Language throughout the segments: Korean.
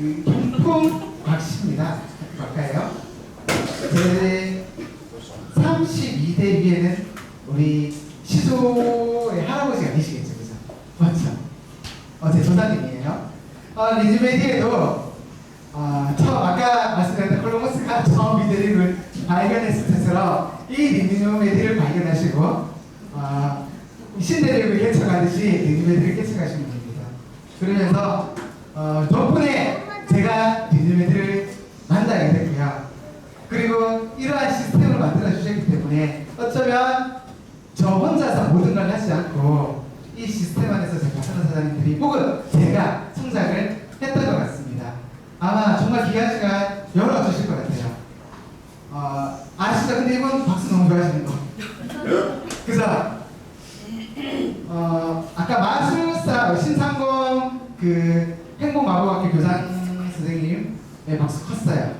그 경품 곽씨입니다. 곽가예요. 제 32대 위에는 우리 시조의 할아버지가 계시겠죠, 그죠? 맞죠? 제 조상님이에요. 리즈메디에도 처음 아까 말씀드렸던 콜럼버스가 처음 미드립을 발견했을 때처럼 이 리즈메디를 발견하시고 신대륙을 개척하듯이 리즈메디를 개척하시는 겁니다. 그러면서 덕분에 제가 리즈메디를 만나게 됐고요. 그리고 이러한 시스템을 만들어 주셨기 때문에 어쩌면 저 혼자서 모든 걸 하지 않고 이 시스템 안에서 제 파트너 사장님들이 혹은 제가 성장을 했던 것 같습니다. 아마 정말 귀한 시간 열어주실 것 같아요. 아시죠? 근데 이분 박수 너무 좋아하시는 거. 그래서 아까 마술사 신상공 그 행복마법학교 교장 선생님의 박수 컸어요.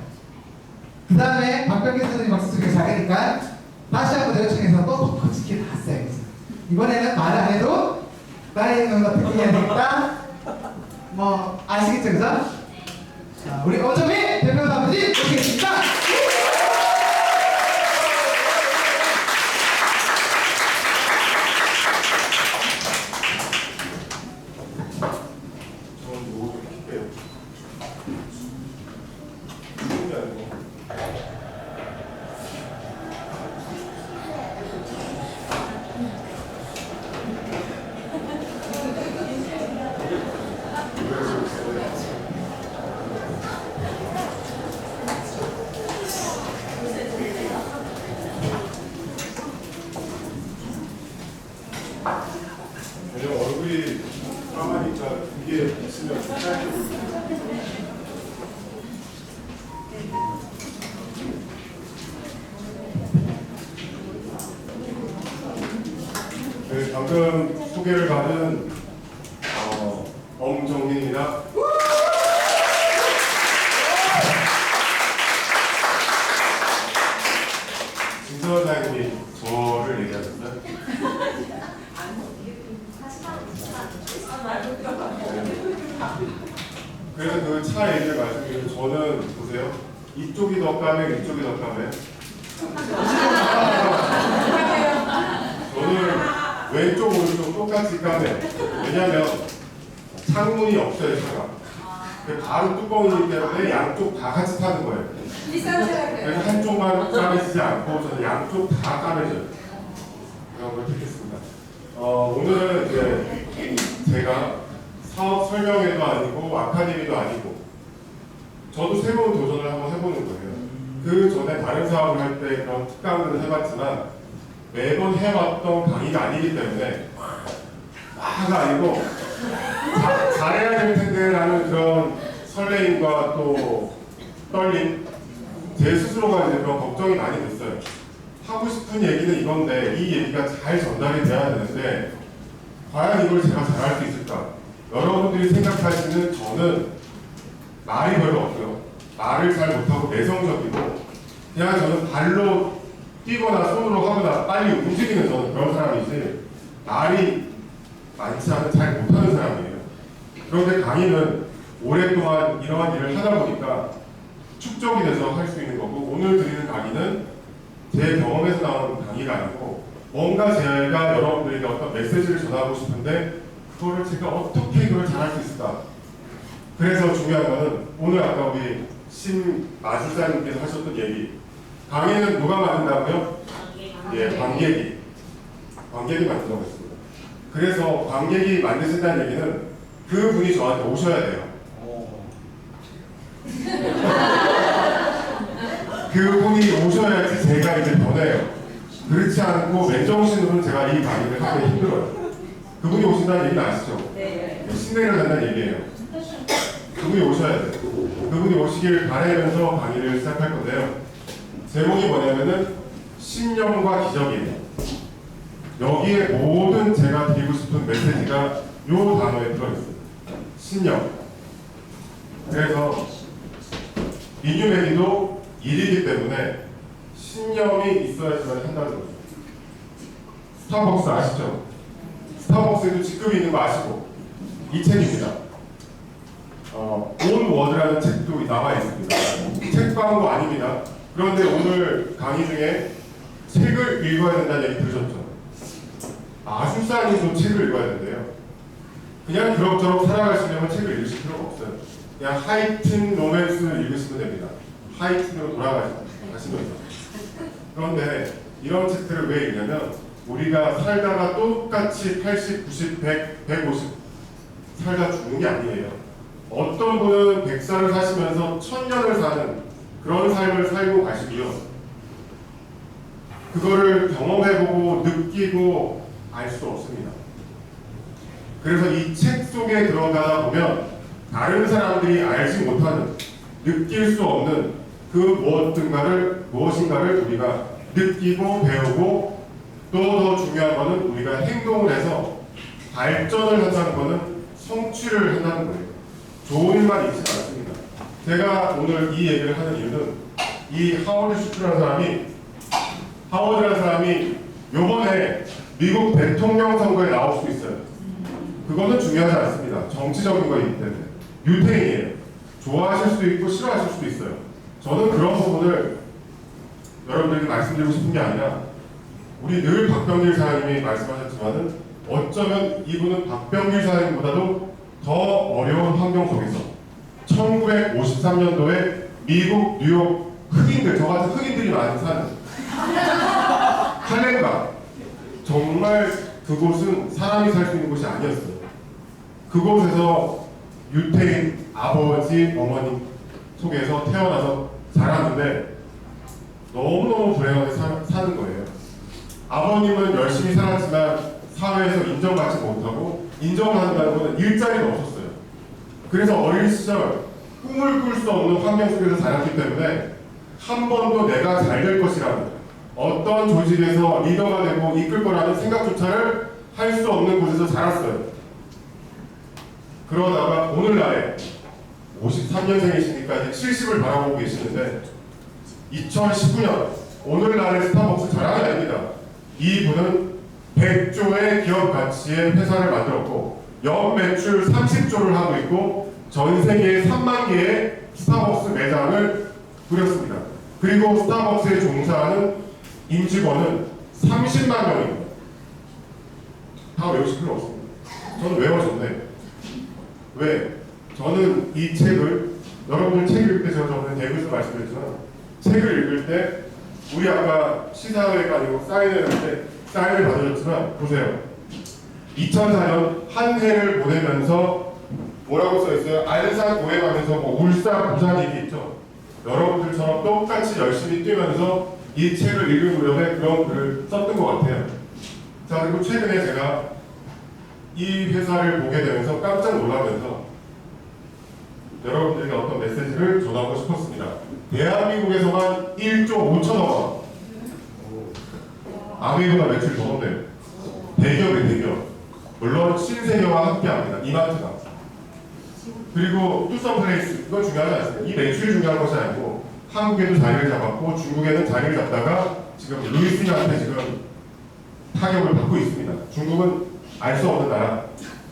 그 다음에 박병기 선생님 박수 소리가 작으니까 다시 한번 요청해서 또 터치키 나왔어요. 이번에는 말 안 해도 나의 놈 어떻게 해야 되겠다. 뭐 아시겠죠, 그죠? 우리 원정민 대표 사무님 모시겠습니다. 얼굴이 까마니까 이게 있으면 짧게 보입니다. 네, 방금 소개를 받은 엄정민입니다. 진서장님이 저를 얘기하셨어요? 그래서 그 차 얘기를 말씀드리면 저는 보세요. 이쪽이 더 까매, 이쪽이 더 까매. 저는 왼쪽, 오른쪽 똑같이 까매. 왜냐면 창문이 없어요, 차가. 바로 뚜껑이기 때문에 양쪽 다 같이 타는 거예요. 그래서 한쪽만 까매지지 않고 저는 양쪽 다 까매져요. 그런 걸 듣겠습니다. 오늘은 이제 제가 사업 설명회도 아니고 아카데미도 아니고 저도 새로운 도전을 한번 해보는 거예요. 그 전에 다른 사업을 할 때 그런 특강을 해봤지만 매번 해왔던 강의가 아니기 때문에 와가 아니고 잘해야 될 텐데 라는 그런 설레임과 또 떨림, 제 스스로가 이제 그런 걱정이 많이 됐어요. 하고 싶은 얘기는 이건데 이 얘기가 잘 전달이 돼야 되는데 과연 이걸 제가 잘할 수 있을까? 여러분들이 생각하시는 저는 말이 별로 없어요. 말을 잘 못하고 내성적이고 그냥 저는 발로 뛰거나 손으로 하거나 빨리 움직이는 저는 그런 사람이지 말이 많지 않은 잘 못하는 사람이에요. 그런데 강의는 오랫동안 이러한 일을 하다 보니까 축적이 돼서 할 수 있는 거고 오늘 드리는 강의는 제 경험에서 나오는 강의가 아니고 뭔가 제가 여러분들에게 어떤 메시지를 전하고 싶은데 그거를 제가 어떻게 이걸 잘할 수 있을까? 그래서 중요한 거는 오늘 아까 우리 마술사님께서 하셨던 얘기 강의는 누가 만든다고요? 예, 관객이 만든다고 했습니다. 그래서 관객이 만드신다는 얘기는 그분이 저한테 오셔야 돼요. 그분이 오셔야지 제가 이제 변해요. 그렇지 않고 맨정신으로는 제가 이 강의를 하기 힘들어요. 그분이 오신다는 얘기는 아시죠? 네. 신뢰를 한다는 얘기예요. 그분이 오셔야 돼요. 그분이 오시길 바라면서 강의를 시작할 건데요. 제목이 뭐냐면은 신념과 기적이에요. 여기에 모든 제가 드리고 싶은 메시지가 이 단어에 들어있어요. 신념. 그래서 리뉴메디도 일이기 때문에 신념이 있어야지만 한다는 거죠. 스타벅스 아시죠? 스타벅스에도 직급이 있는 거 아시고 이 책입니다. 온 워드라는 책도 나와 있습니다. 책 광고 아닙니다. 그런데 오늘 강의 중에 책을 읽어야 된다는 얘기 들으셨죠? 마술사님도 책을 읽어야 된대요. 그냥 그럭저럭 살아가시려면 책을 읽으실 필요가 없어요. 그냥 하이틴 로맨스를 읽으시면 됩니다. 하이틴으로 돌아가시면서. 그런데 이런 책들을 왜 읽냐면 우리가 살다가 똑같이 80, 90, 100, 150 살다 죽는 게 아니에요. 어떤 분은 100살을 사시면서 1000년을 사는 그런 삶을 살고 가시고요. 그거를 경험해보고 느끼고 알 수 없습니다. 그래서 이 책 속에 들어가다 보면 다른 사람들이 알지 못하는, 느낄 수 없는 그 무엇인가를 우리가 느끼고 배우고, 또 더 중요한 것은 우리가 행동을 해서 발전을 한다는 것은 성취를 한다는 거예요. 좋은 일만 있지 않습니다. 제가 오늘 이 얘기를 하는 이유는 이 하워드 슈트라는 사람이 요번에 미국 대통령 선거에 나올 수 있어요. 그거는 중요하지 않습니다. 정치적인 거이기 때문에. 유태인이에요. 좋아하실 수도 있고 싫어하실 수도 있어요. 저는 그런 부분을 여러분들에게 말씀드리고 싶은 게 아니라 우리 늘 박병길 사장님이 말씀하셨지만은 어쩌면 이분은 박병길 사장님보다도 더 어려운 환경 속에서 1953년도에 미국 뉴욕 흑인들, 저 같은 흑인들이 많이 사는 할렘가, 정말 그곳은 사람이 살 수 있는 곳이 아니었어요. 그곳에서 유태인 아버지, 어머니 속에서 태어나서 자랐는데 너무너무 불행하게 사는 거예요. 아버님은 열심히 살았지만 사회에서 인정받지 못하고, 인정을 한다는 것은 일자리가 없었어요. 그래서 어린 시절 꿈을 꿀 수 없는 환경 속에서 자랐기 때문에 한 번도 내가 잘 될 것이라는, 어떤 조직에서 리더가 되고 이끌 거라는 생각조차를 할 수 없는 곳에서 자랐어요. 그러다가 오늘날에 53년생이시니까 이제 70을 바라보고 계시는데 2019년 오늘날의 스타벅스 자랑이 아닙니다. 이분은 100조의 기업 가치의 회사를 만들었고 연 매출 30조를 하고 있고 전 세계에 3만 개의 스타벅스 매장을 꾸렸습니다. 그리고 스타벅스에 종사하는 임직원은 30만 명입니다. 다 외우실 필요 없습니다. 저는 외워줬네. 왜? 저는 이 책을, 여러분들 책 읽을 때 제가 저번에 대구에서 말씀드렸지만 책을 읽을 때 우리 아까 시사회가 아니고 사인회를 할 때 사인을 받으셨지만 보세요. 2004년 한 해를 보내면서 뭐라고 써있어요? 안산 고행하면서 뭐 울산 부산 얘기 있죠. 여러분들처럼 똑같이 열심히 뛰면서 이 책을 읽을 무렵에 그런 글을 썼던 것 같아요. 자, 그리고 최근에 제가 이 회사를 보게 되면서 깜짝 놀라면서 여러분들에게 어떤 메시지를 전하고 싶었습니다. 대한민국에서만 1조 5천억 원. 아메이보다 매출이 더 높네요. 대기업의 대기업. 물론 신세계와 함께합니다. 이마트가. 그리고 투썸플레이스, 이건 중요하지 않습니다. 이 매출이 중요한 것이 아니고 한국에도 자리를 잡았고 중국에는 자리를 잡다가 지금 루이스한테 지금 타격을 받고 있습니다. 중국은 알 수 없는 나라.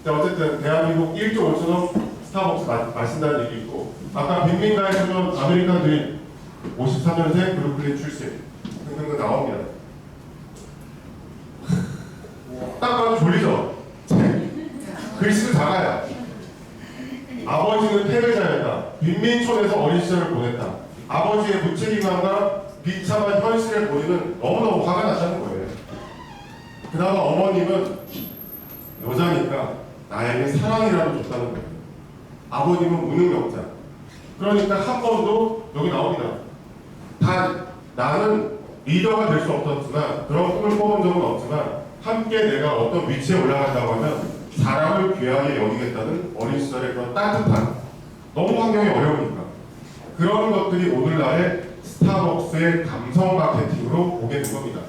어쨌든 대한민국 1조 5천억 스타벅스 마신다는 얘기 있고, 아까 빅민가에서는 아메리칸 드림 53년생 브루클린 출신 등등 나옵니다. 딱 봐도 졸리죠? 글씨도 작아요. 아버지는 패배자였다. 빈민촌에서 어린 시절을 보냈다. 아버지의 무책임함과 비참한 현실을 보이는 너무너무 화가 났다는 거예요. 그나마 어머님은 여자니까 나에게 사랑이라도 줬다는 거예요. 아버님은 무능력자. 그러니까 한 번도 여기 나옵니다. 단 나는 리더가 될 수 없었지만, 그런 꿈을 꿔본 적은 없지만 함께 내가 어떤 위치에 올라간다고 하면 사람을 귀하게 여기겠다는 어린 시절의 그런 따뜻한, 너무 환경이 어려우니까 그런 것들이 오늘날의 스타벅스의 감성 마케팅으로 보게 된 겁니다.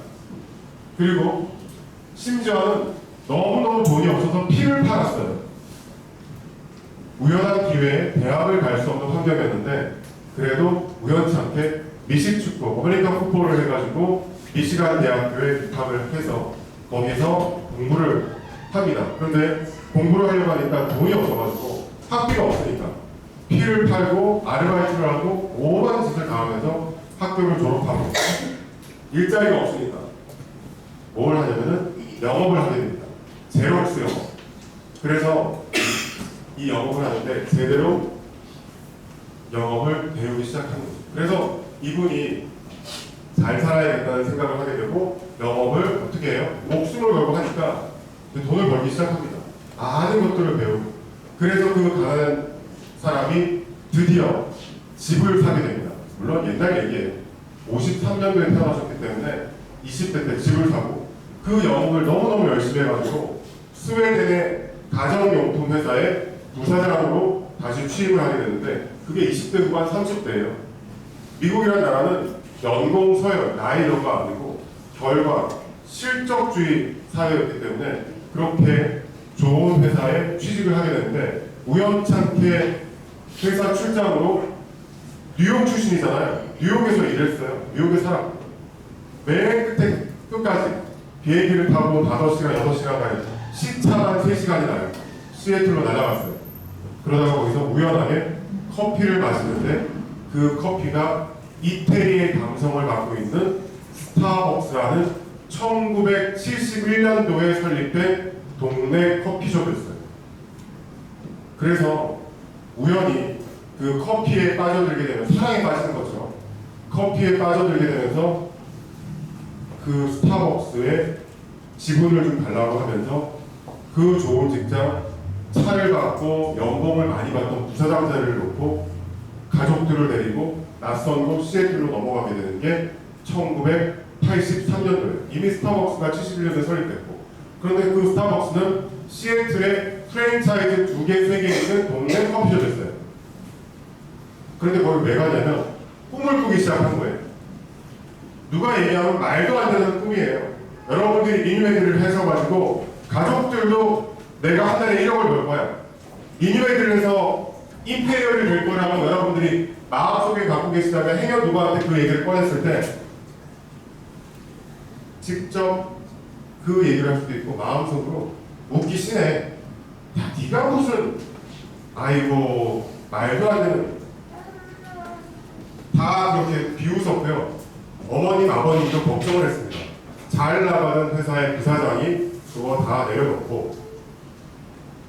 그리고 심지어는 너무너무 돈이 없어서 피를 팔았어요. 우연한 기회에 대학을 갈 수 없는 환경이었는데 그래도 우연치 않게 미식축구, 어메리칸 풋볼을 해가지고 미시간 대학교에 입학을 해서 거기서 공부를 합니다. 그런데 공부를 하려고 하니까 돈이 없어가지고 학비가 없으니까 피를 팔고 아르바이트를 하고 오만 짓을 다 하면서 학교를 졸업하고 일자리가 없으니까 뭘 하냐면은 영업을 하게 됩니다. 제록스 영업. 그래서 이 영업을 하는데 제대로 영업을 배우기 시작한 거죠. 그래서 이분이 잘 살아야겠다는 생각을 하게 되고 영업을 어떻게 해요? 목숨을 걸고 하니까 돈을 벌기 시작합니다. 많은 것들을 배우고 그래서 그 가난한 사람이 드디어 집을 사게 됩니다. 물론 옛날 얘기예요. 53년도에 태어나셨기 때문에 20대 때 집을 사고 그 영업을 너무너무 열심히 해가지고 스웨덴의 가정용품 회사의 부사장으로 다시 취임을 하게 되는데 그게 20대 후반 30대예요. 미국이라는 나라는 연공 서열, 나이 이런 거 아니고 결과, 실적주의 사회였기 때문에 그렇게 좋은 회사에 취직을 하게 되는데 우연찮게 회사 출장으로 뉴욕 출신이잖아요. 뉴욕에서 일했어요. 뉴욕에 살았고 맨 끝에 끝까지 비행기를 타고 5시간, 6시간 가요. 시차가 3시간이 나요. 시애틀로 날아갔어요. 그러다가 거기서 우연하게 커피를 마시는데 그 커피가 이태리의 감성을 갖고 있는 스타벅스라는 1971년도에 설립된 동네 커피숍이었어요. 그래서 우연히 그 커피에 빠져들게 되면 사랑에 빠지는 거죠. 커피에 빠져들게 되면서 그 스타벅스에 지분을 좀 달라고 하면서 그 좋은 직장, 차를 받고 연봉을 많이 받던 부사장 자리를 놓고 가족들을 데리고 낯선 곳 시애틀로 넘어가게 되는 게 1983년도예요. 이미 스타벅스가 71년에 설립됐고 그런데 그 스타벅스는 시애틀에 프랜차이즈 2개, 3개 있는 동네 커피숍이었어요. 그런데 거기 왜 가냐면 꿈을 꾸기 시작한 거예요. 누가 얘기하면 말도 안 되는 꿈이에요. 여러분들이 리뉴웨이드를 하셔가지고 가족들도 내가 한 달에 1억을 벌 거야. 리뉴웨이드를 해서 임페리얼이 될 거라고 여러분들이 마음속에 갖고 계시다면 행여 누구한테 그 얘기를 꺼냈을 때 직접 그 얘기를 할 수도 있고 마음속으로 웃기시네. 야, 네가 무슨 아이고 말도 안 되는 다 그렇게 비웃었고요. 어머님 아버님도 걱정을 했습니다. 잘 나가는 회사의 부사장이 그거 다 내려놓고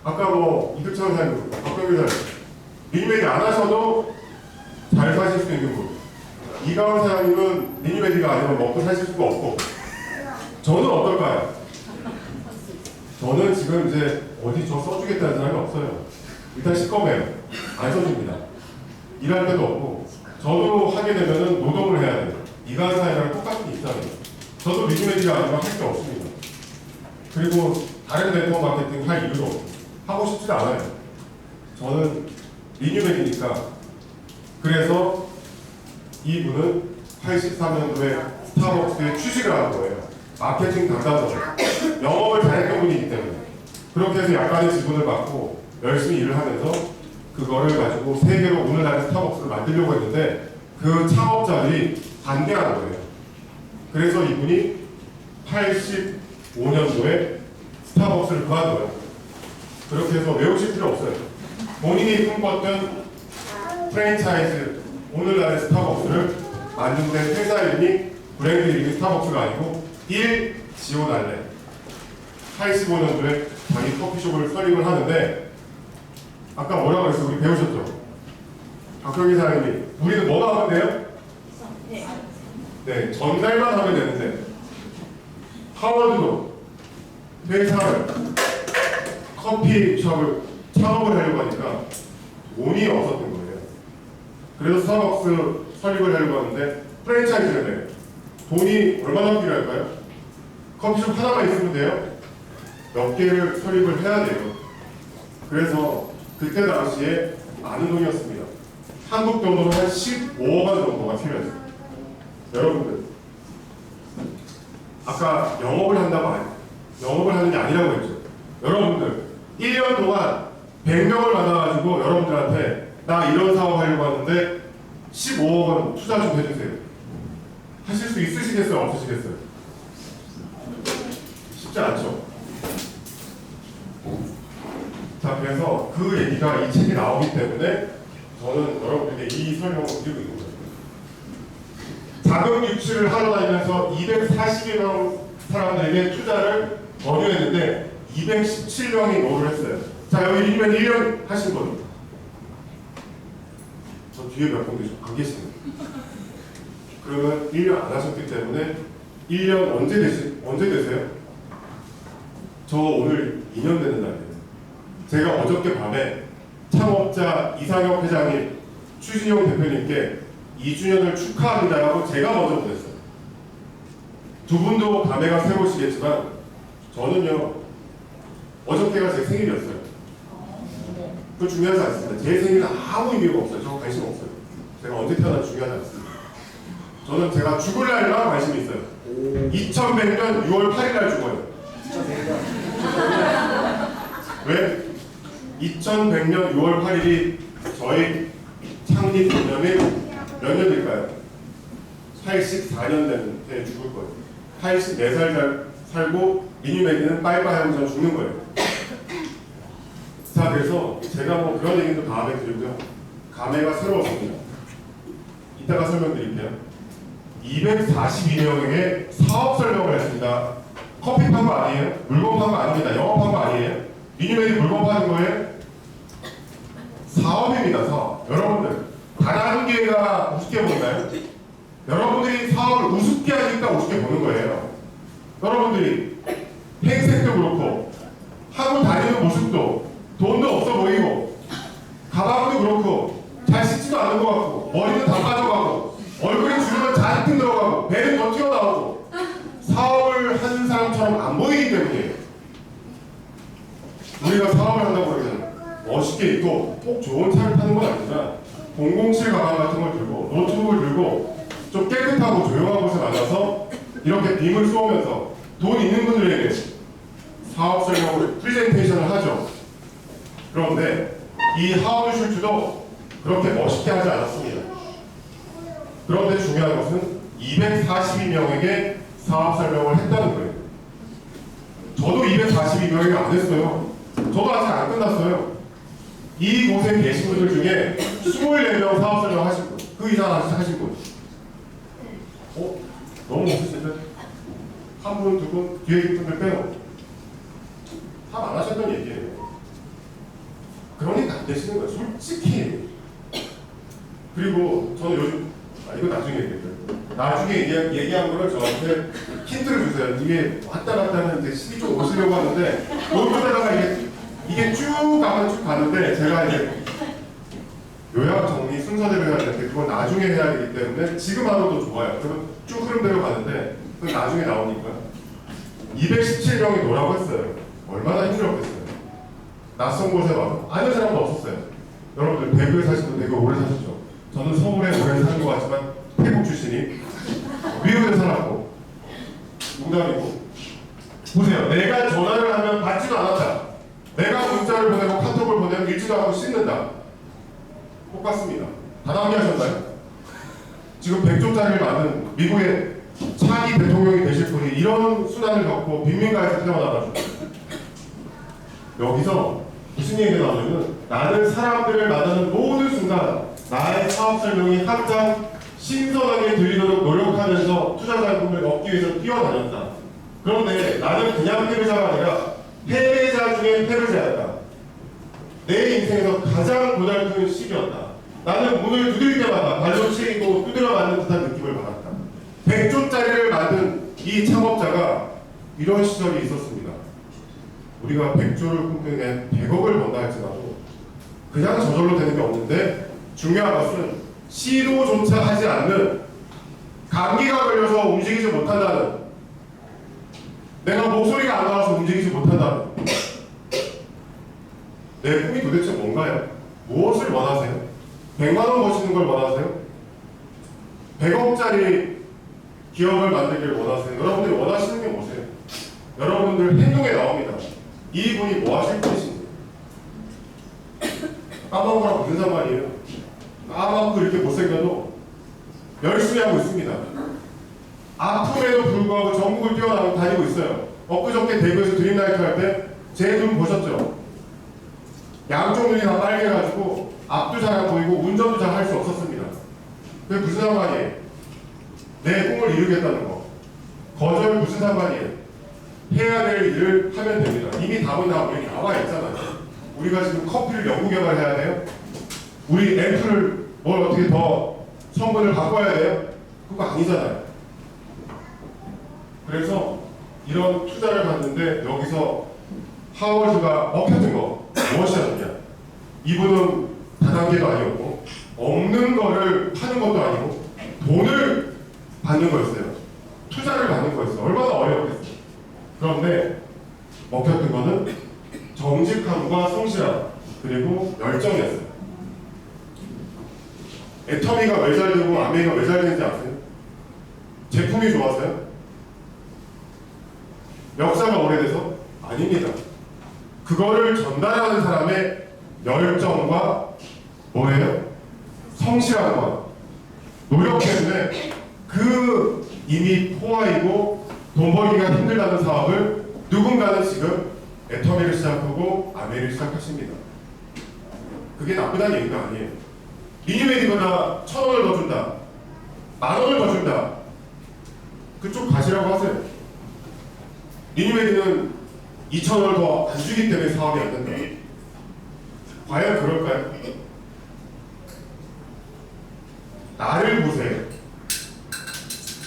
아까 뭐 이득철 사님, 박병규 사님 리뉴웨이드 안 하셔도 잘 사실 수 있는 분. 이가원 사장님은 리뉴웨이드가 아니면 먹고 사실 수가 없고 저는 어떨까요? 저는 지금 이제 어디 저 써주겠다는 사람이 없어요. 일단 시꺼매요. 안 써줍니다. 일할 데도 없고 저도 하게 되면은 노동을 해야 돼요. 이가원 사장이랑 똑같은 입장이에요. 저도 리뉴웨이드가 아니면 할 게 없습니다. 그리고 다른 네트워크 마케팅 할 이유도 없고 하고 싶지 않아요. 저는 리뉴웨이드니까. 그래서 이분은 83년도에 스타벅스에 취직을 한 거예요. 마케팅 담당자로. 영업을 잘했던 분이기 때문에. 그렇게 해서 약간의 지분을 받고 열심히 일을 하면서 그거를 가지고 세계로 오늘날의 스타벅스를 만들려고 했는데 그 창업자들이 반대하는 거예요. 그래서 이분이 85년도에 스타벅스를 그만둬요. 그렇게 해서 외우실 필요 없어요. 본인이 꿈꿨던 프랜차이즈 오늘날의 스타벅스를 만든 데 회사 이름이 브랜드 이름이 스타벅스가 아니고 지오날레 85년도에 자기 커피숍을 설립을 하는데 아까 뭐라고 했어요? 우리 배우셨죠? 박경희 사장님이 우리는 뭐가 하면 돼요? 네, 전달만 하면 되는데 하워드도 회사를 커피숍을 창업을 하려고 하니까 돈이 없었던 거예요. 그래서 스타벅스 설립을 하려고 하는데 프랜차이즈를 해요. 돈이 얼마나 필요할까요? 커피숍 하나만 있으면 돼요? 몇 개를 설립을 해야 돼요. 그래서 그때 당시에 많은 돈이었습니다. 한국 돈으로 한 15억 원 정도가 필요했어요. 여러분들 아까 영업을 하는 게 아니라고 했죠. 여러분들 1년 동안 100명을 만나가지고 여러분들한테 나 이런 사업 하려고 하는데 15억 원 투자 좀 해주세요. 하실 수 있으시겠어요? 없으시겠어요? 쉽지 않죠. 자, 그래서 그 얘기가 이 책에 나오기 때문에 저는 여러분들에게 이 설명을 드리고 있는 거예요. 자금 유치를 하러 다니면서 240여 사람들에게 투자를 권유했는데 217명이 노를 했어요. 자, 여기 1년 하신 분. 저 뒤에 몇 분 안 계시네요. 그러면 1년 안 하셨기 때문에 1년 언제 되세요? 저 오늘 2년 되는 날이에요. 제가 어저께 밤에 창업자 이상혁 회장님, 추진용 대표님께 2주년을 축하합니다라고 제가 먼저 보냈어요. 두 분도 감회가 새로우시겠지만 저는요, 어저께가 제 생일이었어요. 그거 중요하지 않습니다. 제 생일은 아무 의미가 없어요. 저 관심 없어요. 제가 언제 태어날지 중요하지 않습니다. 저는 제가 죽을 날만 관심이 있어요. 2100년 6월 8일 날 죽어요. 왜? 2100년 6월 8일이 저희 창립 기념일 몇 년일까요? 84년 된 때 죽을 거예요. 84살 살고 미니메디는 빠이빠이 하면서 죽는 거예요. 자, 그래서 제가 뭐 그런 얘기도 다음에 드리고요. 감회가 새로웠습니다. 이따가 설명드릴게요. 242명에게 사업 설명을 했습니다. 커피 판 거 아니에요? 물건 판 거 아닙니다. 영업한 거 아니에요? 미니메디 물건 파는 거예요? 사업입니다. 사업. 여러분들 단 한 개가 우습게 보이나요? 여러분들이 사업을 우습게 하니까 우습게 보는 거예요. 여러분들이 행색도 그렇고 하고 다니는 모습도 돈도 없어 보이고 가방도 그렇고 잘 씻지도 않는 것 같고 머리는 다 빠져가고 얼굴에 주름은 잔뜩 들어가고 배는 더 튀어나오고 사업을 하는 사람처럼 안 보이기 때문이에요. 우리가 사업을 한다고 그러면 멋있게 입고 꼭 좋은 차를 타는 건 아니지만 007 가방 같은 걸 들고 노트북을 들고 좀 깨끗하고 조용한 곳에 나가서 이렇게 빔을 쏘면서 돈 있는 분들에게 사업 설명을 프레젠테이션을 하죠. 그런데 이 하울 슐츠도 그렇게 멋있게 하지 않았습니다. 그런데 중요한 것은 242명에게 사업 설명을 했다는 거예요. 저도 242명에게 안 했어요. 저도 아직 안 끝났어요. 이곳에 계신 분들 중에 24명 사업 설명 하신 분, 그 이상 하신 분. 너무 없으신데? 한 분, 두 분, 뒤에 있는 분들 빼고 다 안 하셨던 얘기예요. 그러니까 안 되시는 거예요. 솔직히. 그리고 저는 요즘 이거 나중에 얘기해요. 나중에 얘기한 거를 저한테 힌트를 주세요. 이게 왔다 갔다 하는 이제 시기 좀 오시려고 하는데 여기다가 이게 쭉 가면 쭉 가는데 제가 이제 요약 정리 순서대로 해야 되는데 그건 나중에 해야 되기 때문에 지금 하면 더 좋아요. 그러면 쭉 흐름대로 가는데 그건 나중에 나오니까 217명이 노라고 했어요. 얼마나 힘들었겠어요. 낯선 곳에 와서 아는 사람도 없었어요. 여러분들 대구에 사시는 되게 오래 사셨죠. 저는 서울에 오래 사는 것 같지만 태국 출신이 미국에 살았고 농담이고 보세요. 내가 전화를 하면 받지도 않았다. 내가 문자를 보내고 카톡을 보내면 읽지도 않고 씹는다. 똑같습니다. 다 낭비하셨나요? 지금 100조짜리를 만든 미국의 차기 대통령이 되실 분이 이런 순환을 겪고 빈민가에서 태어나가지고 여기서 무슨 얘기가 나오냐면 나는 사람들을 만나는 모든 순간 나의 사업 설명이 항상 신선하게 들리도록 노력하면서 투자 자금을 얻기 위해서 뛰어다녔다. 그런데 나는 그냥 패배자가 아니라 패배자 중에 패배자였다. 내 인생에서 가장 고달픈 시기였다. 나는 문을 두들 때마다 발로 치이고 두드려 맞는 듯한 느낌을 받았다. 100조짜리를 만든 이 창업자가 이런 시절이 있었습니다. 우리가 100조를 꿈꾸는 100억을 번다 할지라도 그냥 저절로 되는 게 없는데 중요한 것은 시도조차 하지 않는 감기가 걸려서 움직이지 못한다는 내가 목소리가 안 나와서 움직이지 못한다는 내 꿈이 도대체 뭔가요? 무엇을 원하세요? 100만 원 버시는 걸 원하세요? 100억짜리 기업을 만들기를 원하세요? 여러분들이 원하시는 게 뭐세요? 여러분들 행동에 나옵니다. 이분이 뭐 하실 분이신지 까만 거랑 무슨 상관이에요? 까맣고 이렇게 못생겨도 열심히 하고 있습니다. 아픔에도 불구하고 전국을 뛰어다니고 있어요. 엊그저께 대구에서 드림나이트 할 때 제 눈 보셨죠? 양쪽 눈이 다 빨개가지고 앞도 잘 안 보이고 운전 그게 무슨 상관이에요? 내 꿈을 이루겠다는 거. 거절 무슨 상관이에요? 해야 될 일을 하면 됩니다. 이미 답은 다 여기 나와 있잖아요. 우리가 지금 커피를 연구 개발해야 돼요? 우리 앰플을 뭘 어떻게 더 성분을 바꿔야 돼요? 그거 아니잖아요. 그래서 이런 투자를 받는데 여기서 하워드가 먹혔던 거 무엇이었느냐? 이분은 다단계도 아니었고 없는 거를 파는 것도 아니고 돈을 받는 거였어요. 투자를 받는 거였어요. 얼마나 어려웠겠어요. 그런데 먹혔던 거는 정직함과 성실함 그리고 열정이었어요. 애터미가 왜 잘 되고 아메이가 왜 잘 되는지 아세요? 제품이 좋아서요? 역사가 오래돼서? 아닙니다. 그거를 전달하는 사람의 열정과 뭐예요? 성실함과 노력 때문에 그 이미 포화이고 돈 벌기가 힘들다는 사업을 누군가는 지금 애터미를 시작하고 아메이를 시작하십니다. 그게 나쁘다는 얘기가 아니에요. 미니메디보다 1,000원을 더 준다. 10,000원을 더 준다. 그쪽 가시라고 하세요. 미니메디는 2,000원을 더 안 주기 때문에 사업이 안 된다. 과연 그럴까요? 나를 보세요.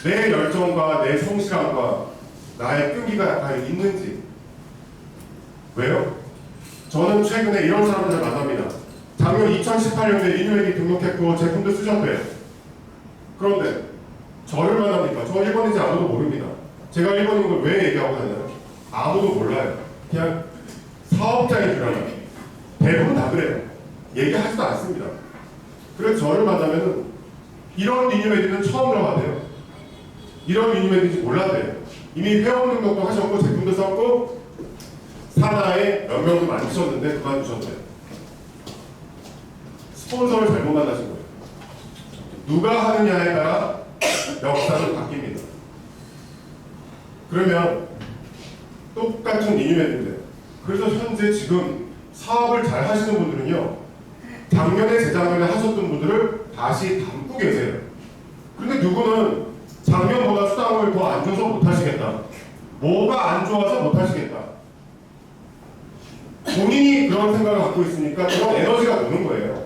내 열정과 내 성실함과 나의 끈기가 과연 있는지. 왜요? 저는 최근에 이런 사람들을 만납니다. 작년 2018년에 미니메디 등록했고 제품도 쓰셨대요. 그런데 저를 만납니까? 저 일본인지 아무도 모릅니다. 제가 일본인 걸 왜 얘기하고 다녀요? 아무도 몰라요. 그냥 사업자인 줄 알아요. 대부분 다 그래요. 얘기하지도 않습니다. 그래서 저를 만나면은 이런 미니메디는 처음 들어봤대요. 이런 미니메디인지 몰랐대요. 이미 회원 등록도 하셨고 제품도 썼고 산하에 몇 명도 만드셨는데 그만두셨대요. 스폰서를 잘못 만나신 거예요. 누가 하느냐에 따라 역사는 바뀝니다. 그러면 똑같은 미니메디인데 그래서 현재 지금 사업을 잘 하시는 분들은요 작년에 재작년에 하셨던 분들을 다시 담고 계세요. 근데 누구는 작년보다 수당을 더 안 줘서 못 하시겠다. 뭐가 안 좋아서 못 하시겠다. 본인이 그런 생각을 갖고 있으니까 그런 에너지가 노는 거예요.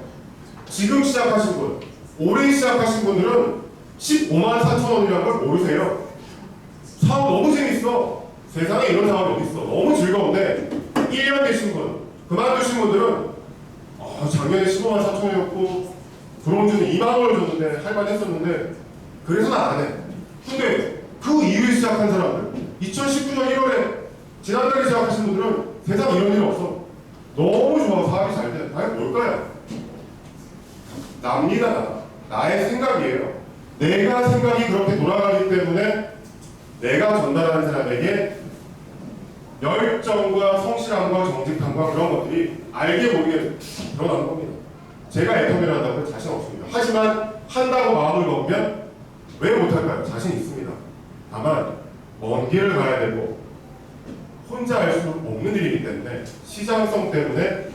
지금 시작하신 분, 올해 시작하신 분들은 15만 4천 원이라는 걸 모르세요. 사업 너무 재밌어. 세상에 이런 사업이 어딨어. 너무 즐거운데 1년 되신 분, 그만두신 분들은 작년에 15만 4천 원이었고 브론즈는 2만 원을 줬는데 할만했었는데 그래서 나 안 해. 근데 그 이후에 시작한 사람들 2019년 1월에 지난달에 시작하신 분들은 세상 이런 일 없어. 너무 좋아. 사업이 잘 돼. 과연 뭘까요? 납니다. 나의 생각이에요. 내가 생각이 그렇게 돌아가기 때문에 내가 전달하는 사람에게 열정과 성실함과 정직함과 그런 것들이 알게 모르게 드러나는 겁니다. 제가 애터미를 한다고 자신 없습니다. 하지만 한다고 마음을 먹으면 왜 못할까요? 자신 있습니다. 다만 먼 길을 가야 되고 혼자 할 수 없는 일이기 때문에 시장성 때문에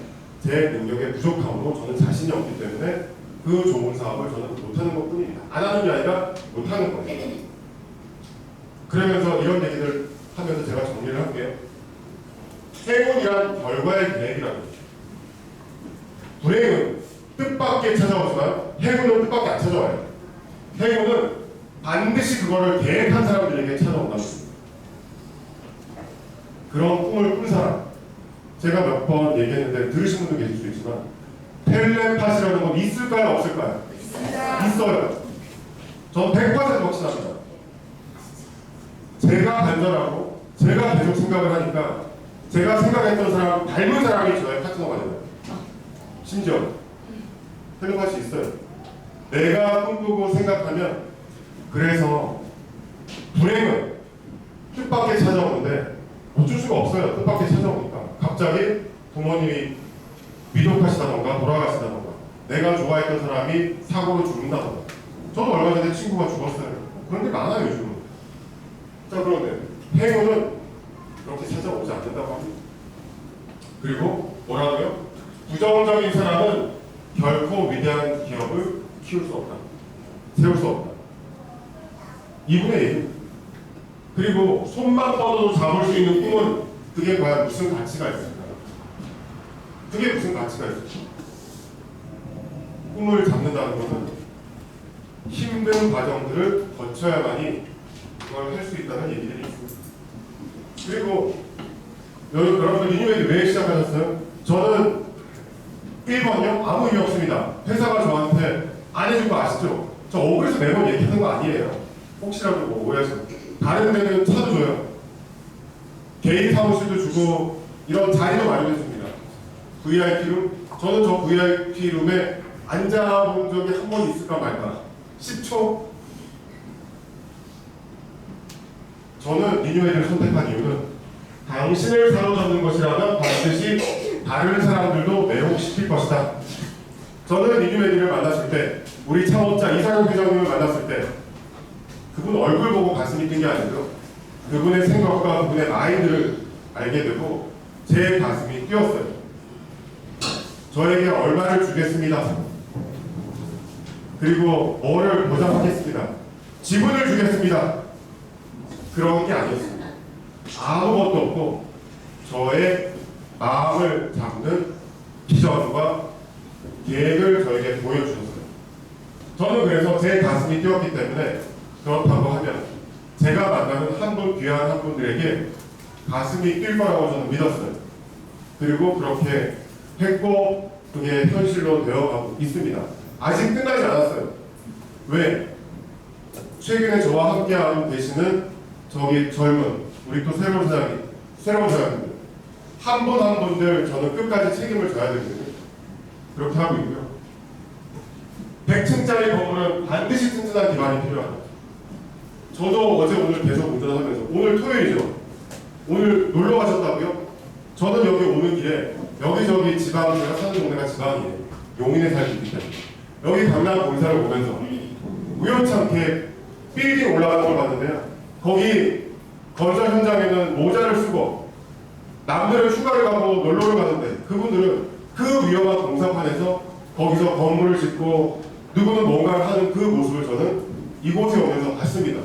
제 능력의 부족함으로 저는 자신이 없기 때문에 그 좋은 사업을 저는 못하는 것뿐입니다. 안 하는 게 아니라 못하는 거예요. 그러면서 이런 얘기를 하면서 제가 정리를 할게요. 행운이란 결과의 계획이라는 거죠. 불행은 뜻밖의 찾아오지만 행운은 뜻밖에 안 찾아와요. 행운은 반드시 그거를 계획한 사람들에게 찾아온다는 겁니다. 그런 꿈을 꾼 사람, 제가 몇 번 얘기했는데 들으신 분도 계실 수 있지만 텔레파시라는 건 있을까요? 없을까요? 있어요. 전 100% 확신합니다. 제가 간절하고 제가 계속 생각을 하니까 제가 생각했던 사람, 닮은 사람이 저의 파트너가 되어요. 심지어 텔레파시 있어요. 내가 꿈꾸고 생각하면 그래서 불행은 뜻밖의 찾아오는데 어쩔 수가 없어요. 뜻밖의 찾아오니까 갑자기 부모님이 위독하시다던가 돌아가시다던가 내가 좋아했던 사람이 사고로 죽는다던가 저도 얼마 전에 친구가 죽었어요. 그런 게 많아요 요즘은. 자 그런데 행운은 그렇게 찾아오지 않는다고 합니다. 그리고 뭐라고요? 부정적인 사람은 결코 위대한 기업을 키울 수 없다. 세울 수 없다. 2분의 1. 그리고 손만 뻗어도 잡을 수 있는 꿈은 그게 과연 무슨 가치가 있을까? 그게 무슨 가치가 있을까? 꿈을 잡는다는 것은 힘든 과정들을 거쳐야만이 그걸 할 수 있다는 얘기들이 있습니다. 그리고 여러분 리뉴웨이드 왜 시작하셨어요? 저는 1번요? 아무 이유 없습니다. 회사가 저한테 안 해줄 거 아시죠? 저 억울해서 매번 얘기하는 거 아니에요. 혹시라도 뭐 오해하시면 다른 데는 차도 줘요. 개인 사무실도 주고 이런 자리도 마련해 줍니다. VIP룸? 저는 저 VIP룸에 앉아본 적이 한 번 있을까 말까. 10초? 저는 리뉴웨이드를 선택한 이유는 당신을 사로잡는 것이라면 반드시 다른 사람들도 매혹시킬 것이다. 저는 리뉴웨이드를 만났을 때, 우리 창업자 이상형 회장님을 만났을 때 그분 얼굴 보고 가슴이 뛴 게 아니고요. 그분의 생각과 그분의 마인드를 알게 되고 제 가슴이 뛰었어요. 저에게 얼마를 주겠습니다. 그리고 뭐를 보장하겠습니다. 지분을 주겠습니다. 그런 게 아니었습니다. 아무것도 없고 저의 마음을 잡는 비전과 계획을 저에게 보여주셨어요. 저는 그래서 제 가슴이 뛰었기 때문에 그렇다고 하면 제가 만나는 한 분 귀한 한 분들에게 가슴이 뛸 거라고 저는 믿었어요. 그리고 그렇게 했고 그게 현실로 되어가고 있습니다. 아직 끝나지 않았어요. 왜? 최근에 저와 함께하고 계시는 저기 젊은 우리 또 새로운 사장님들 한 분 한 분들 저는 끝까지 책임을 져야 되거든요. 그렇게 하고 있고요. 100층짜리 건물은 반드시 튼튼한 기반이 필요합니다. 저도 어제 오늘 계속 운전하면서 오늘 토요일이죠. 오늘 놀러 가셨다고요? 저는 여기 오는 길에 여기저기 지방, 제가 사는 동네가 지방이에요. 용인에 살기 때문에 여기 강남 공사를 보면서 우연찮게 빌딩 올라가는 걸 봤는데요. 거기 건설 현장에는 모자를 쓰고 남들은 휴가를 가고 놀러를 가는데 그분들은 그 위험한 공사판에서 거기서 건물을 짓고 누구는 뭔가를 하는 그 모습을 저는 이곳에 오면서 봤습니다.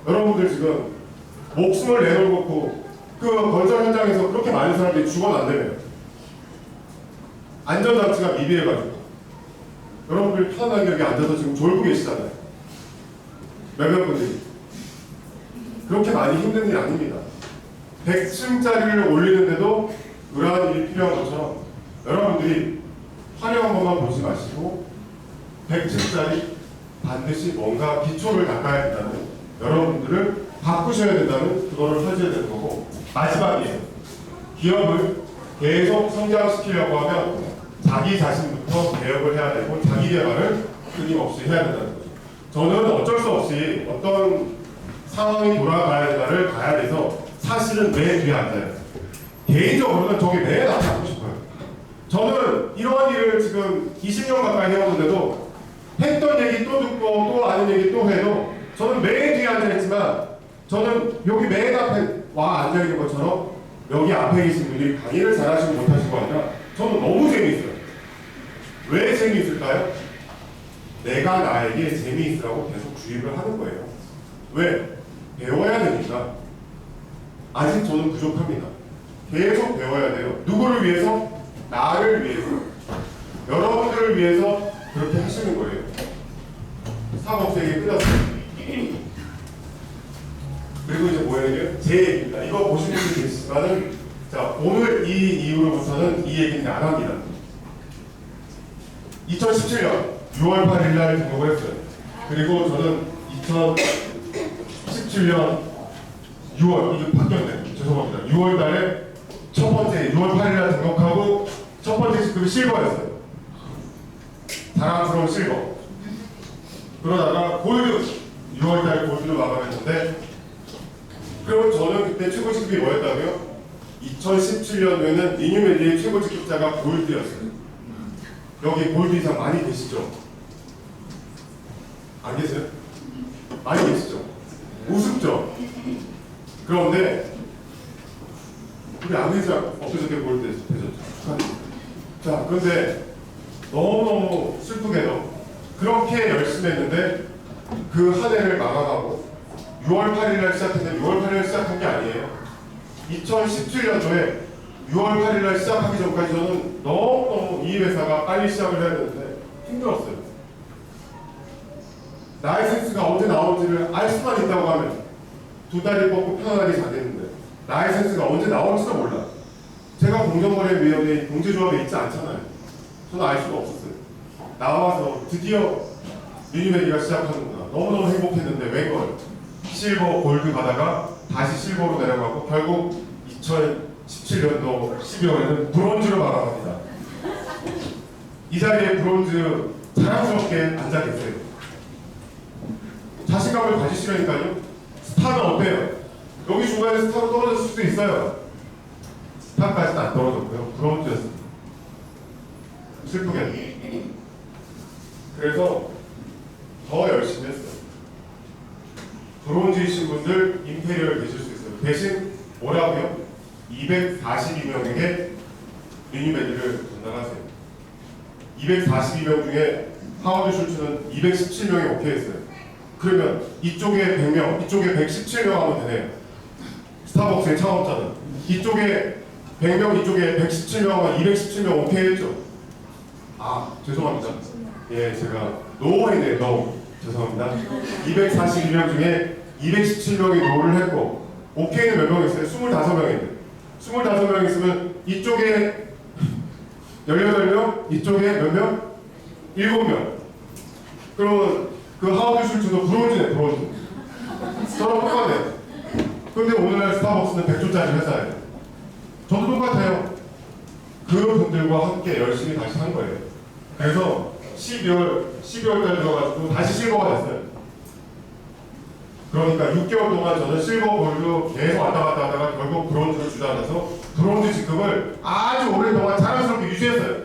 여러분들 지금 목숨을 내놓고 그 건설 현장에서 그렇게 많은 사람들이 죽어난다며요. 안전장치가 미비해가지고 여러분들 편안하게 여기 앉아서 지금 졸고 계시잖아요. 몇몇 분들이 그렇게 많이 힘든 일이 아닙니다. 100층짜리를 올리는데도 그러한 일이 필요한 것처럼 여러분들이 화려한 것만 보지 마시고 100층짜리 반드시 뭔가 기초를 닦아야 된다는, 여러분들을 바꾸셔야 된다는 그거를 하셔야 되는 거고, 마지막이에요. 기업을 계속 성장시키려고 하면 자기 자신부터 개혁을 해야 되고 자기 개발을 끊임없이 해야 된다는 거죠. 저는 어쩔 수 없이 어떤 상황이 돌아가야 되나를 가야 돼서 사실은 맨 뒤에 앉아요. 개인적으로는 저기 맨 앞에 앉고 싶어요. 저는 이러한 일을 지금 20년 가까이 해왔는데도 했던 얘기 또 듣고 또 아는 얘기 또 해도 저는 맨 뒤에 앉아있지만 저는 여기 맨 앞에 와 앉아있는 것처럼 여기 앞에 계신 분들이 강의를 잘하시고 못하시는 거 아니라 저는 너무 재미있어요. 왜 재미있을까요? 내가 나에게 재미있으라고 계속 주입을 하는 거예요. 왜? 배워야 되니까. 아직 저는 부족합니다. 계속 배워야 돼요. 누구를 위해서? 나를 위해서. 여러분들을 위해서 그렇게 하시는 거예요. 사업세계 끝났어요. 그리고 이제 뭐예요? 제 얘기입니다. 이거 보시는 분들 계시지만은, 자, 오늘 이 이후로부터는 이 얘기는 안 합니다. 2017년 6월 8일 날 등록을 했어요. 그리고 저는 2017년 6월, 이게 바뀌었네. 죄송합니다. 6월 달에 첫 번째, 6월 8일 날 등록하고 첫 번째 직급이 실버였어요. 자랑스러운 실버. 그러다가 골드, 6월 달 골드로 마감했는데, 그럼 저는 그때 최고 직급이 뭐였다고요? 2017년도에는 리뉴메디의 최고 직급자가 골드였어요. 여기 골드 이상 많이 계시죠? 안 계세요? 많이 계시죠? 우습죠? 그런데 우리 안 회장 엊그저께 골드 되셨죠? 자, 그런데 너무너무 슬프게도 그 그렇게 열심히 했는데 그 한 해를 마감하고 6월 8일날 시작했는데 6월 8일날 시작한 게 아니에요. 2017년도에 6월 8일날 시작하기 전까지 저는 너무너무 이 회사가 빨리 시작을 해야 되는데 힘들었어요. 라이센스가 언제 나올지를 알 수만 있다고 하면 두 다리 뻗고 편안하게 자겠는데 라이센스가 언제 나올지도 몰라. 제가 공정거래위원회 공제조합에 있지 않잖아요. 저는 알 수가 없었어요. 나와서 드디어 유니메디가 시작하는구나. 너무너무 행복했는데 웬걸 실버 골드 가다가 다시 실버로 내려가고 결국 2017년도 12월에는 브론즈로 마감합니다. 이 자리에 브론즈 자랑스럽게 앉아 계세요. 자신감을 가지시라니까요. 스타는 어때요? 여기 중간에 스타로 떨어질 수도 있어요. 스타까지는 안 떨어졌고요. 브론즈였습니다. 슬프게. 그래서 더 열심히 했어요. 브론즈이신 분들 임페리얼 되실 수 있어요. 대신 뭐라고요? 242명에게 유니메디를 전달하세요. 242명 중에 하워드 슐츠는 217명이 오케이 했어요. 그러면 이쪽에 100명, 이쪽에 117명 하면 되네요. 스타벅스의 창업자는 이쪽에 100명, 이쪽에 117명, 217명 오케이 했죠. 아, 죄송합니다. 예, 제가 노했네요. 너무 죄송합니다. 242명 중에 217명이 노를 했고 오케이는 몇 명 있어요? 25명인데 25명 있으면 이쪽에 18명, 이쪽에 몇 명? 7명. 그러면 그 하워드 슐츠도 브론즈네, 브론즈. 저랑 똑같네. 근데 오늘날 스타벅스는 100조짜리 회사예요. 저도 똑같아요. 그분들과 함께 열심히 다시 한 거예요. 그래서 12월달 들어가지고 다시 실버가 됐어요. 그러니까 6개월 동안 저는 실버 골드 계속 왔다 갔다 하다가 결국 브론즈를 주저앉아서 브론즈 직급을 아주 오랫동안 자랑스럽게 유지했어요.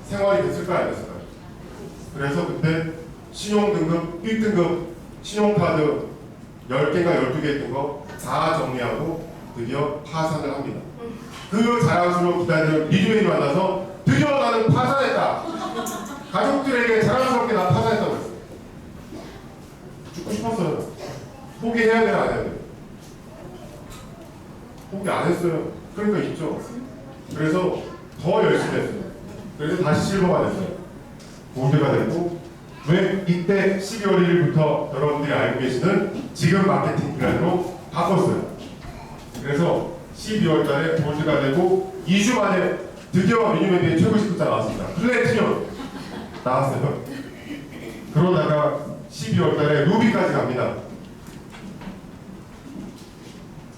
생활이 됐을까요? 안 됐을까요? 그래서 그때 신용등급 1등급 신용카드 10개인가 12개 있던 거 다 정리하고 드디어 파산을 합니다. 그 자랑스러운 기다리는 리주인이 만나서 드디어 나는 파산했다. 가족들에게 자랑스럽게 나 파산했다고 했어요. 죽고 싶었어요. 포기해야 돼요, 안 해야 돼요? 포기 안 했어요. 그러니까 있죠. 그래서 더 열심히 했어요. 그래서 다시 실버가 됐어요. 골드가 됐고 왜 이때 12월 1일부터 여러분들이 알고 계시는 지금 마케팅 플랜으로 바꿨어요. 그래서 12월 달에 골드가 되고 2주 만에 드디어 유니메디의 최고 시급자 나왔습니다. 플래티넘 나왔어요. 그러다가 12월 달에 루비까지 갑니다.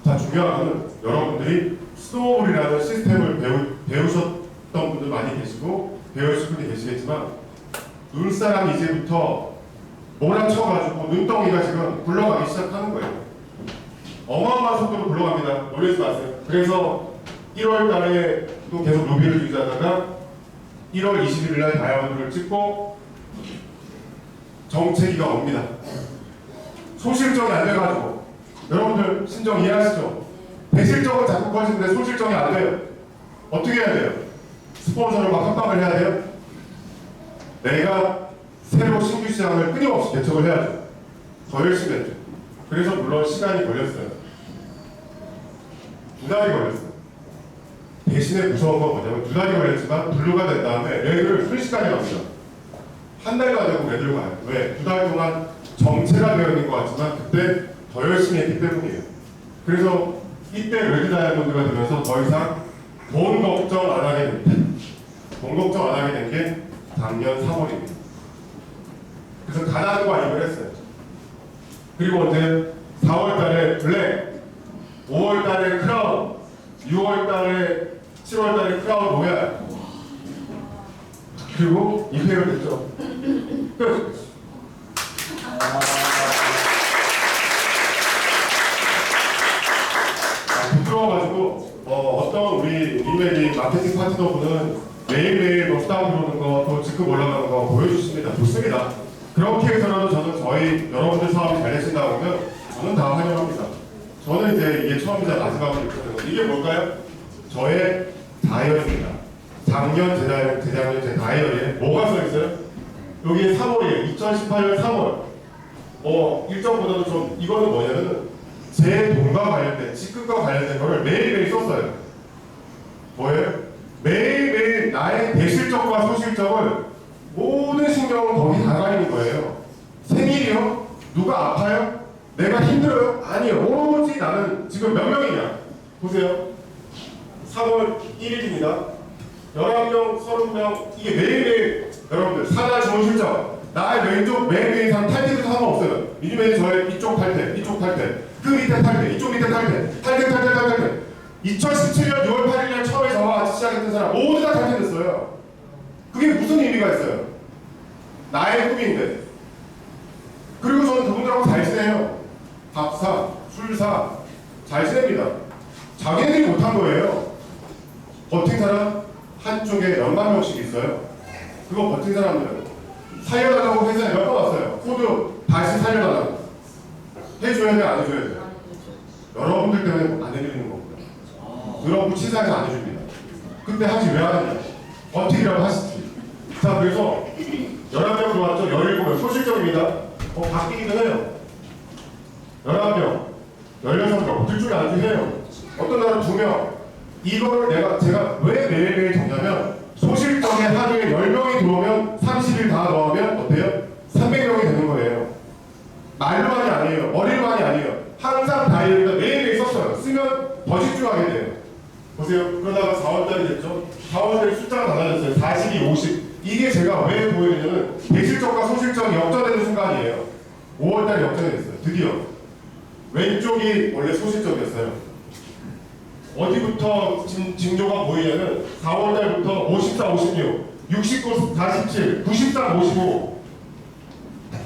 자, 중요한 거는 여러분들이 스노우볼이라는 시스템을 배우셨던 분들 많이 계시고 배우실 분이 계시겠지만 눈사람이 이제부터 몰아쳐가지고 눈덩이가 지금 굴러가기 시작하는 거예요. 어마어마한 속도로 굴러갑니다. 놀라지 마세요. 그래서 1월 달에 또 계속 루비를 유지하다가 1월 21일 날 다이아몬드를 찍고 정체기가 옵니다. 소실적이 안 돼가지고 여러분들 심정 이해하시죠? 대실적은 자꾸 커지는데 소실적이 안 돼요. 어떻게 해야 돼요? 스폰서를 막 협박을 해야 돼요? 내가 새로 신규 시장을 끊임없이 개척을 해야죠. 더 열심히 했죠. 그래서 물론 시간이 걸렸어요. 2달이 걸렸어요. 대신에 무서운 건 뭐냐면 2달이 걸렸지만 블루가 된 다음에 레드를 순식간에 갑니다. 한 달도 안 되고 레드로 가요. 왜? 2달 동안 정체가 되어 있는 것 같지만 그때 더 열심히 했기 때문이에요. 그래서 이때 레드 다이아몬드가 되면서 더 이상 돈 걱정 안 하게 됩니다. 돈 걱정 안 하게 된 게 작년 3월입니다. 그래서 가난과 이걸 했어요. 그리고 언제 4월 달에 블랙, 5월 달에 크라운, 6월 달에 7월 달에 크라운 로얄. 그리고 임페리얼 됐죠. 끝. 부끄러워가지고 어떤 우리 유니메디 마케팅 파트너분은 매일매일 뭐 스타운 들어오는 거, 또 직급 올라가는 거 보여주십니다. 좋습니다. 그렇게 해서라도 저는 저희 여러분들 사업이 잘 되신다고 하면 저는 다 환영합니다. 저는 이제 이게 처음이자 마지막으로 있거든요. 이게 뭘까요? 저의 다이어리입니다. 작년, 재작년 제 다이어리에 뭐가 써있어요? 여기 3월이에요. 2018년 3월. 일정보다도 좀 이거는 뭐냐면은 제 돈과 관련된 직급과 관련된 거를 매일매일 썼어요. 뭐예요? 매일매일 나의 대실적과 소실적을 모든 신경을 거기 다 가리는 거예요. 생일이요? 누가 아파요? 내가 힘들어요? 아니요. 오로지 나는 지금 몇 명이냐? 보세요. 3월 1일입니다. 11명, 30명, 이게 매일매일 여러분들 사나 좋은 실적. 나의 왼쪽 매일매일 사람 탈퇴도 상관없어요. 요즘에는 저의 이쪽 탈퇴, 이쪽 탈퇴, 그 밑에 탈퇴, 이쪽 밑에 탈퇴, 탈퇴. 2017년 6월 8일 처음에 저와 같이 시작했던 사람 모두 다 탈퇴됐어요. 그게 무슨 의미가 있어요? 나의 꿈인데. 그리고 저는 그분들하고 잘 지내요. 밥사, 술사, 잘 지냅니다. 자기네들이 못한 거예요. 버틴 사람 한쪽에 몇만 명씩 있어요. 그거 버틴 사람들은 살려달라고 회사에 몇 번 왔어요. 코드 다시 살려달라고. 해줘야 돼, 안 해줘야 돼? 여러분들 때문에 안 해드리는 겁니다. 여러분 치사해서 안 해줍니다. 근데 하지 왜 하느냐? 버티기라고 하시지. 자, 그래서 11명 들어왔죠? 17명 소실적입니다. 바뀌기도 해요. 11명, 16명, 둘 중에 안 중에요. 어떤 날은 2명. 이거를 제가 왜 매일매일 적냐면 소실적에 하루에 10명이 들어오면 30일 다 넣으면 어때요? 300명이 되는 거예요. 말로만이 아니에요. 머리로만이 아니에요. 항상 다이어리가 매일매일 썼어요. 쓰면 더 집중하게 돼요. 보세요. 그러다가 4월달이 됐죠. 4월달에 숫자가 달라졌어요. 42, 50. 이게 제가 왜 보여드리냐면 대실적과 소실적이 역전되는 순간이에요. 5월달에 역전이 됐어요. 드디어. 왼쪽이 원래 소실적이었어요. 어디부터 징조가 보이냐면 4월달부터 54, 56, 69, 47, 93, 55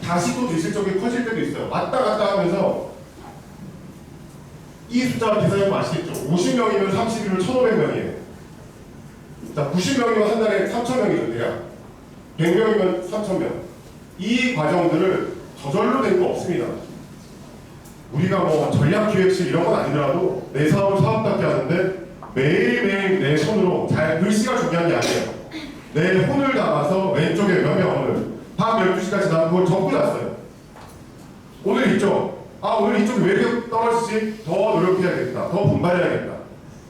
다시 또 대실적이 커질 때도 있어요. 왔다 갔다 하면서 이 숫자 계산해보면 아시겠죠? 50명이면 31을 1,500명이에요. 자, 90명이면 한 달에 3,000명이죠, 대략. 100명이면 3,000명. 이 과정들을 저절로 된 거 없습니다. 우리가 뭐 전략기획실 이런 건 아니더라도 내 사업을 사업답게 하는데 매일매일 내 손으로 글씨가 중요한 게 아니에요. 내 혼을 담아서 왼쪽에 몇 명을 밤 12시까지 나는 그걸 적고 잤어요. 오늘 있죠? 오늘 이쪽이 왜 이렇게 떨어지지? 더 노력해야겠다. 더 분발해야겠다.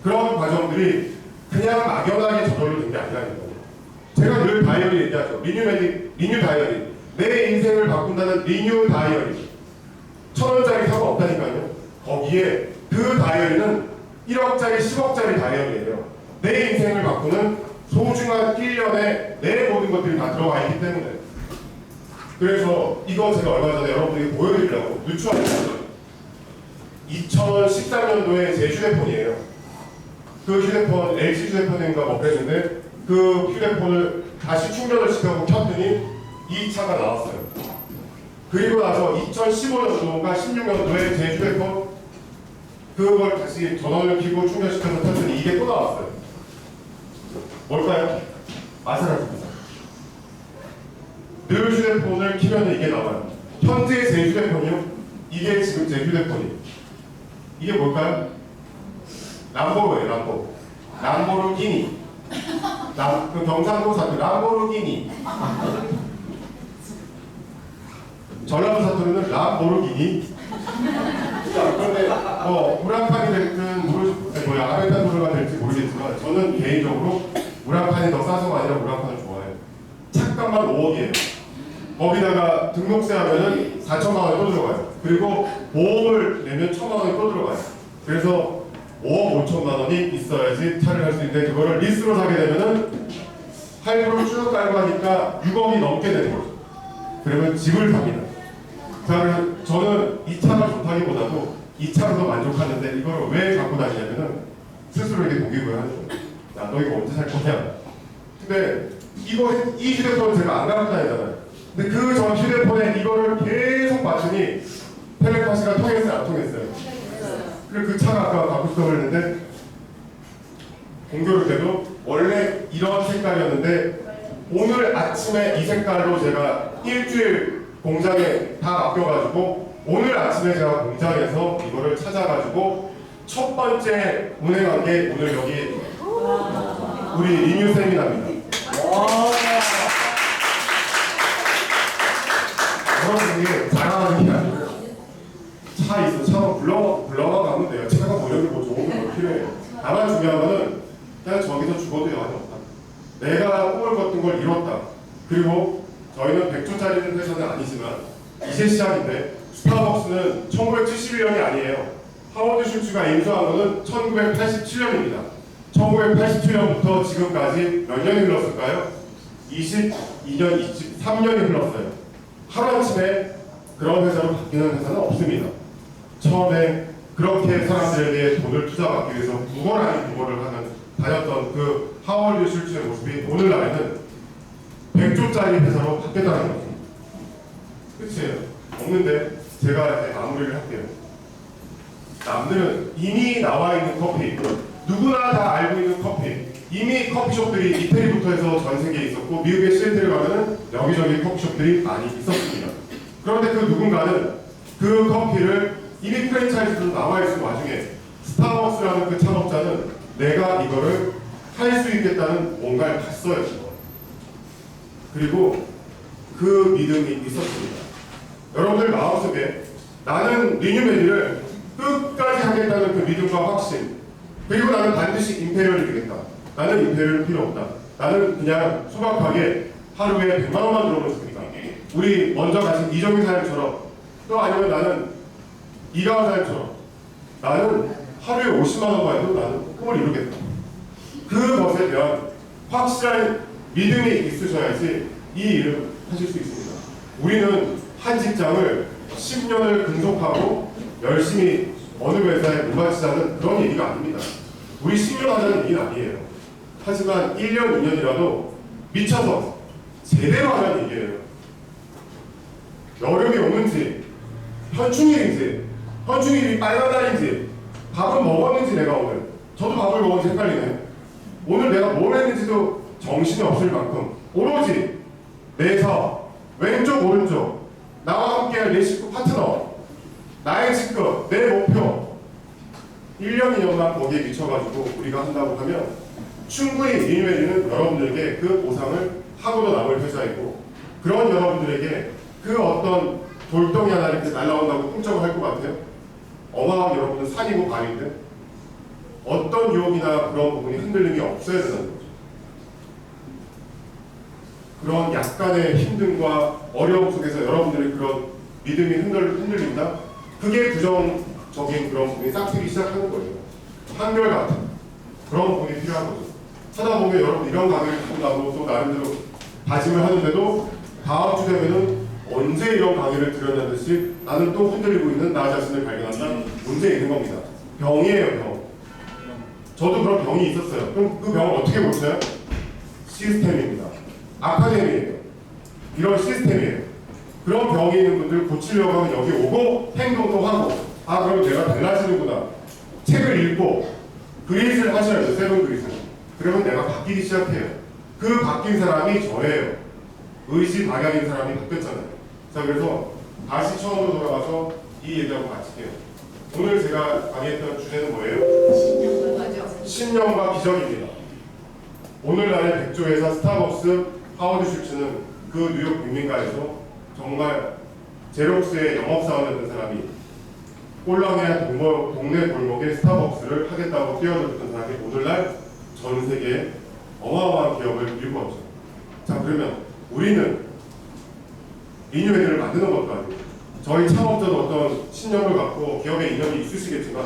그런 과정들이 그냥 막연하게 저절로 된 게 아니라는 거예요. 제가 늘 다이어리 얘기하죠. 리뉴 다이어리. 내 인생을 바꾼다는 리뉴 다이어리. 1,000원짜리 사고 없다니까요. 거기에 그 다이어리는 1억짜리, 10억짜리 다이어리예요. 내 인생을 바꾸는 소중한 1년에 내 모든 것들이 다 들어가 있기 때문에. 그래서 이거 제가 얼마 전에 여러분들에게 보여드리려고 누추하게 2013년도에 제 휴대폰이에요. 그 휴대폰 LG 휴대폰인가 뭐 그랬는데 그 휴대폰을 다시 충전을 시켜서 켰더니 이 차가 나왔어요. 그리고 나서 2015년도인가 16년도에 제 휴대폰 그걸 다시 전원을 켜고 충전시켜서 켰더니 이게 또 나왔어요. 뭘까요? 마세라티입니다. 늘 휴대폰을 키면 이게 나와요. 현재 제 휴대폰이요? 이게 지금 제 휴대폰이에요. 이게 뭘까요? 람보예요, 람보. 람보르기니. 그 경상도 사투리 람보르기니. 전라도 사투리는 람보르기니. 자, 그런데 우라칸이 됐든 아메타도르가 될지 모르겠지만 저는 개인적으로 우라칸이 더 싸서가 아니라 우라칸을 좋아해요. 착값만 5억이에요. 거기다가 등록세 하면은 4천만 원이 또 들어가요. 그리고 보험을 내면 1,000만 원이 또 들어가요. 그래서 5억 5천만 원이 있어야지 차를 할 수 있는데 그거를 리스로 사게 되면은 할부를 쭉 깔고 하니까 6억이 넘게 되는 거죠. 그러면 집을 삽니다. 자, 그래서 저는 이 차가 좋다기보다도 이 차로 더 만족하는데 이걸 왜 갖고 다니냐면은 스스로에게 동기부여 하는 거예요. 야, 너 이거 언제 살 거냐? 근데 이 휴대폰은 제가 안 갖고 다니잖아요. 근데 그 전 휴대폰에 이거를 계속 봤더니 텔레파시가 통했어요, 안 통했어요? 그리고 그 차가 아까 갖고 싶다고 했는데 공교롭 때도 원래 이런 색깔이었는데 오늘 아침에 이 색깔로 제가 일주일 공장에 다 맡겨가지고 오늘 아침에 제가 공장에서 이거를 찾아가지고 첫 번째 운행한 게 오늘 여기 우리 리뉴 세미나입니다. 그걸 이뤘다. 그리고 저희는 100조짜리 회사는 아니지만 이제 시작인데 스타벅스는 1971년이 아니에요. 하워드 슐츠가 인수한 거는 1987년입니다. 1987년부터 지금까지 몇 년이 흘렀을까요? 22년, 23년이 흘렀어요. 하루아침에 그런 회사로 바뀌는 회사는 없습니다. 처음에 그렇게 사람들에게 돈을 투자받기 위해서 구걸 아닌 구걸을 하는 다녔던 그 하워드 슐츠의 모습이 오늘날에는 100조짜리 회사로 바뀌었다는 거죠. 끝이에요. 없는데 제가 이제 마무리를 할게요. 남들은 이미 나와 있는 커피, 누구나 다 알고 있는 커피, 이미 커피숍들이 이태리부터 해서 전 세계에 있었고 미국의 시애틀에 가면은 여기저기 커피숍들이 많이 있었습니다. 그런데 그 누군가는 그 커피를 이미 프랜차이즈로 나와 있는 와중에 스타벅스라는 그 창업자는 내가 이거를 할 수 있겠다는 뭔가를 봤어요. 그리고 그 믿음이 있었습니다. 여러분들 마음속에 나는 리뉴메디를 끝까지 하겠다는 그 믿음과 확신, 그리고 나는 반드시 임페리얼이 되겠다. 나는 임페리얼 필요 없다. 나는 그냥 소박하게 하루에 100만 원만 들어오면 좋겠다. 우리 먼저 가신 이정희 사장처럼, 또 아니면 나는 이가은 사장처럼 나는 하루에 50만 원만 해도 나는 꿈을 이루겠다. 그것에 대한 확실한 믿음이 있으셔야지 이 일을 하실 수 있습니다. 우리는 한 직장을 10년을 근속하고 열심히 어느 회사에 무마치자는 그런 얘기가 아닙니다. 우리 10년 하자는 얘기는 아니에요. 하지만 1년, 2년이라도 미쳐서 제대로 하자는 얘기예요. 여름이 오는지, 현충일인지, 현충일이 빨간 날인지, 밥은 먹었는지 내가 오늘, 저도 밥을 먹었는지 헷갈리네. 오늘 내가 뭘 했는지도 정신이 없을 만큼 오로지 내 사업, 왼쪽 오른쪽, 나와 함께할 내 식구 파트너, 나의 직급, 내 목표 1년, 2년만 거기에 미쳐가지고 우리가 한다고 하면 충분히 리뉴메디는 여러분들에게 그 보상을 하고도 남을 회사이고, 그런 여러분들에게 그 어떤 돌덩이 하나 이렇게 날라온다고 꿈쩍을 할 것 같아요? 어마어마한 여러분은 산이고 바위인데 어떤 유혹이나 그런 부분이 흔들림이 없어야 되는 거죠. 그런 약간의 힘듦과 어려움 속에서 여러분들의 그런 믿음이 흔들린다? 그게 부정적인 그런 부분이 싹트기 시작하는 거예요. 한결같은 그런 부분이 필요한 거죠. 하다 보면 여러분 이런 강의를 듣고 나도 또 나름대로 다짐을 하는데도 다음 주 되면은 언제 이런 강의를 들었냐는 듯이 나는 또 흔들리고 있는 나 자신을 발견한다. 문제 있는 겁니다. 병이에요, 병. 저도 그런 병이 있었어요. 그럼 그 병을 어떻게 고쳐요? 시스템입니다. 아카데미예요. 이런 시스템이에요. 그런 병이 있는 분들 고치려고 하면 여기 오고 행동도 하고, 아 그러면 내가 달라지는구나. 책을 읽고 그릿을 하셔야죠. 세븐 그릿을. 그러면 내가 바뀌기 시작해요. 그 바뀐 사람이 저예요. 의지 방향인 사람이 바뀌었잖아요. 자, 그래서 다시 처음으로 돌아가서 이 얘기하고 마칠게요. 오늘 제가 강의했던 주제는 뭐예요? 신념과 기적입니다. 오늘날의 백조회사 스타벅스 하워드 슐츠는 그 뉴욕 빅민가에서 정말 제록스의 영업사원이었던 사람이 꼴랑이한 동네 골목에 스타벅스를 하겠다고 뛰어들었던 사람이 오늘날 전 세계에 어마어마한 기업을 일구었죠. 자, 그러면 우리는 리뉴메디를 만드는 것도 아니고 저희 창업자도 어떤 신념을 갖고 기업에 인연이 있으시겠지만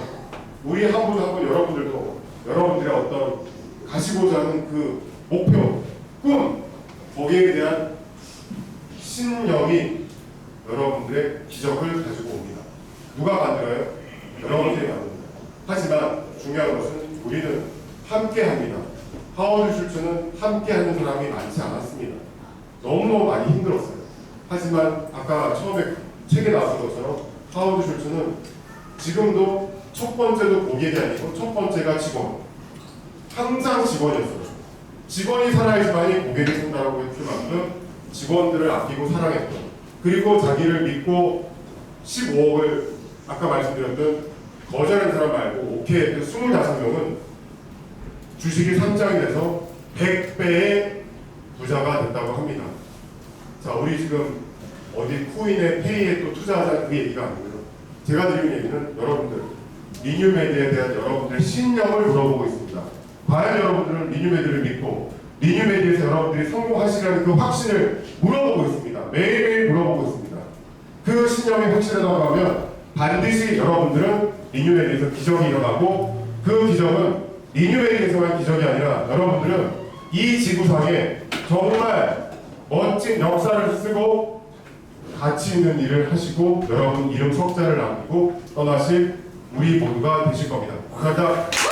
우리 한 분 한 분 여러분들도 여러분들의 어떤 가시고자 하는 그 목표, 꿈, 거기에 대한 신념이 여러분들의 기적을 가지고 옵니다. 누가 만들어요? 여러분들이 만듭니다. 하지만 중요한 것은 우리는 함께합니다. 하워드 슐츠는 함께하는 사람이 많지 않았습니다. 너무너무 많이 힘들었어요. 하지만 아까 처음에 책에 나왔던 것처럼 하워드 슐츠는 지금도 첫 번째도 고객이 아니고 첫 번째가 직원. 항상 직원이었어요. 직원이 살아야지만이 고객이 생다라고 했을 만큼 직원들을 아끼고 사랑했던, 그리고 자기를 믿고 15억을 아까 말씀드렸던 거절한 사람 말고 오케이 했던 25명은 주식이 상장이 돼서 100배의 부자가 됐다고 합니다. 자, 우리 지금 어디 코인에 페이에 또 투자하자는 그 얘기가 아니고요. 제가 드리는 얘기는 여러분들 리뉴메디에 대한 여러분들의 신념을 물어보고 있습니다. 과연 여러분들은 리뉴메디를 믿고 리뉴메디에서 여러분들이 성공하시라는 그 확신을 물어보고 있습니다. 매일매일 물어보고 있습니다. 그 신념이 확실하다고 하면 반드시 여러분들은 리뉴메디에서 기적이 일어나고, 그 기적은 리뉴메디에서만 기적이 아니라 여러분들은 이 지구상에 정말 멋진 역사를 쓰고 가치 있는 일을 하시고 여러분 이름 석자를 남기고 떠나실 우리 모두가 되실 겁니다. 감사합니다.